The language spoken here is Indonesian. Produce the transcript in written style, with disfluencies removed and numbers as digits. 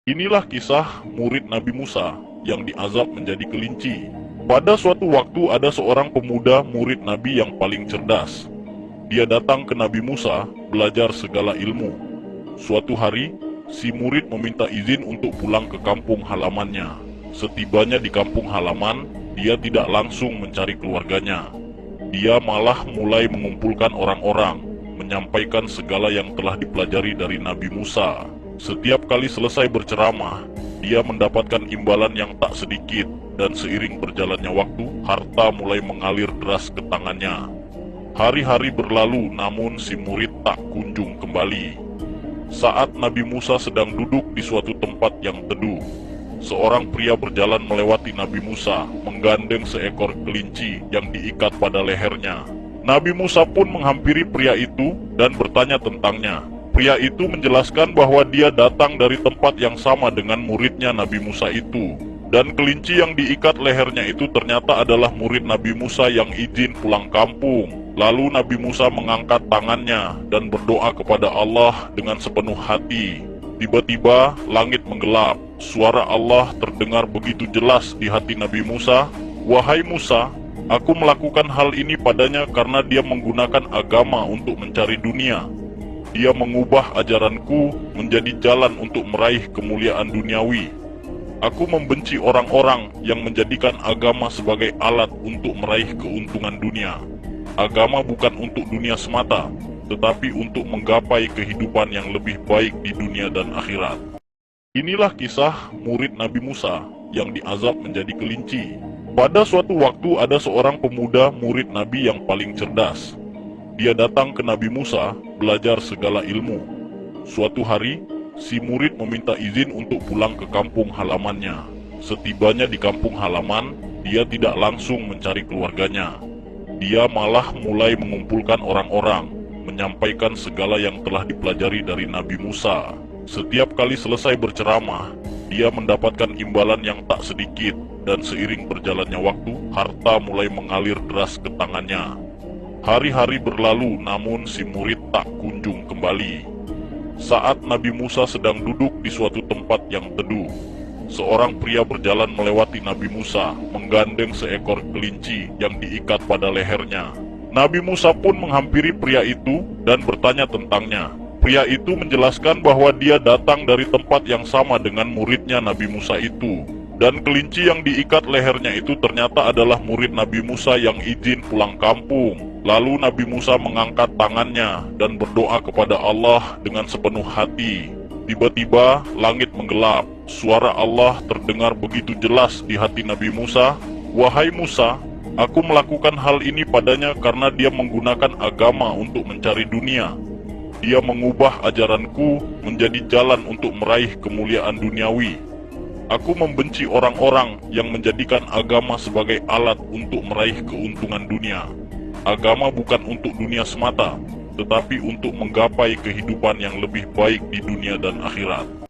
Inilah kisah murid Nabi Musa yang diazab menjadi kelinci. Pada suatu waktu ada seorang pemuda murid Nabi yang paling cerdas. Dia datang ke Nabi Musa belajar segala ilmu. Suatu hari, si murid meminta izin untuk pulang ke kampung halamannya. Setibanya di kampung halaman, dia tidak langsung mencari keluarganya. Dia malah mulai mengumpulkan orang-orang, menyampaikan segala yang telah dipelajari dari Nabi Musa. Setiap kali selesai berceramah, dia mendapatkan imbalan yang tak sedikit, dan seiring berjalannya waktu, harta mulai mengalir deras ke tangannya. Hari-hari berlalu, namun si murid tak kunjung kembali. Saat Nabi Musa sedang duduk di suatu tempat yang teduh, seorang pria berjalan melewati Nabi Musa, menggandeng seekor kelinci yang diikat pada lehernya. Nabi Musa pun menghampiri pria itu dan bertanya tentangnya. Pria itu menjelaskan bahwa dia datang dari tempat yang sama dengan muridnya Nabi Musa itu. Dan kelinci yang diikat lehernya itu ternyata adalah murid Nabi Musa yang izin pulang kampung. Lalu Nabi Musa mengangkat tangannya dan berdoa kepada Allah dengan sepenuh hati. Tiba-tiba langit menggelap. Suara Allah terdengar begitu jelas di hati Nabi Musa. "Wahai Musa, aku melakukan hal ini padanya karena dia menggunakan agama untuk mencari dunia. Dia mengubah ajaranku menjadi jalan untuk meraih kemuliaan duniawi. Aku membenci orang-orang yang menjadikan agama sebagai alat untuk meraih keuntungan dunia. Agama bukan untuk dunia semata, tetapi untuk menggapai kehidupan yang lebih baik di dunia dan akhirat." Inilah kisah murid Nabi Musa yang diazab menjadi kelinci. Pada suatu waktu ada seorang pemuda murid Nabi yang paling cerdas. Dia datang ke Nabi Musa belajar segala ilmu. Suatu hari, si murid meminta izin untuk pulang ke kampung halamannya. Setibanya di kampung halaman, dia tidak langsung mencari keluarganya. Dia malah mulai mengumpulkan orang-orang, menyampaikan segala yang telah dipelajari dari Nabi Musa. Setiap kali selesai berceramah, dia mendapatkan imbalan yang tak sedikit, dan seiring berjalannya waktu, harta mulai mengalir deras ke tangannya. Hari-hari berlalu, namun si murid tak kunjung kembali. Saat Nabi Musa sedang duduk di suatu tempat yang teduh, seorang pria berjalan melewati Nabi Musa, menggandeng seekor kelinci yang diikat pada lehernya. Nabi Musa pun menghampiri pria itu dan bertanya tentangnya. Pria itu menjelaskan bahwa dia datang dari tempat yang sama dengan muridnya Nabi Musa itu. Dan kelinci yang diikat lehernya itu ternyata adalah murid Nabi Musa yang izin pulang kampung. Lalu Nabi Musa mengangkat tangannya dan berdoa kepada Allah dengan sepenuh hati. Tiba-tiba langit menggelap. Suara Allah terdengar begitu jelas di hati Nabi Musa. "Wahai Musa, aku melakukan hal ini padanya karena dia menggunakan agama untuk mencari dunia. Dia mengubah ajaranku menjadi jalan untuk meraih kemuliaan duniawi. Aku membenci orang-orang yang menjadikan agama sebagai alat untuk meraih keuntungan dunia. Agama bukan untuk dunia semata, tetapi untuk menggapai kehidupan yang lebih baik di dunia dan akhirat."